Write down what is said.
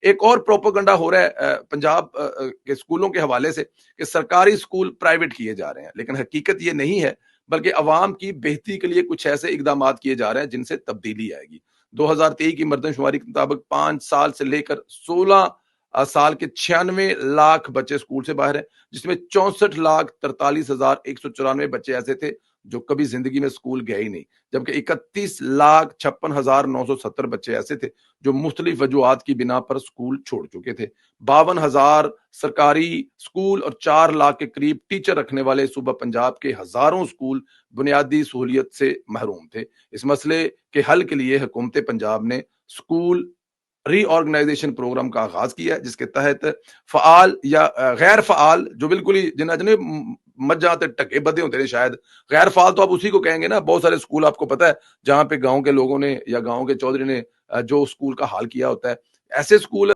ایک اور پروپیگنڈا ہو رہا ہے پنجاب کے اسکولوں کے حوالے سے کہ سرکاری اسکول پرائیویٹ کیے جا رہے ہیں، لیکن حقیقت یہ نہیں ہے، بلکہ عوام کی بہتری کے لیے کچھ ایسے اقدامات کیے جا رہے ہیں جن سے تبدیلی آئے گی۔ 2023 کی مردم شماری کے مطابق 5 سال سے لے کر 16 سال کے 96 لاکھ بچے اسکول سے باہر ہیں، جس میں 64,43,194 بچے ایسے تھے جو کبھی زندگی میں اسکول گئے ہی نہیں، جبکہ 31,56,970 بچے ایسے تھے جو مختلف وجوہات کی بنا پر اسکول چھوڑ چکے تھے۔ 52,000 سرکاری اسکول اور 4 لاکھ کے قریب ٹیچر رکھنے والے صوبہ پنجاب کے ہزاروں اسکول بنیادی سہولیت سے محروم تھے۔ اس مسئلے کے حل کے لیے حکومت پنجاب نے اسکول ری آرگنائزیشن پروگرام کا آغاز کیا ہے، جس کے تحت فعال یا غیر فعال جو بالکل ہی جنہیں مجھاں تے ٹکے بدے ہوتے ہیں، شاید غیر فعال تو آپ اسی کو کہیں گے نا۔ بہت سارے اسکول آپ کو پتہ ہے جہاں پہ گاؤں کے لوگوں نے یا گاؤں کے چودھری نے جو اسکول کا حال کیا ہوتا ہے، ایسے اسکول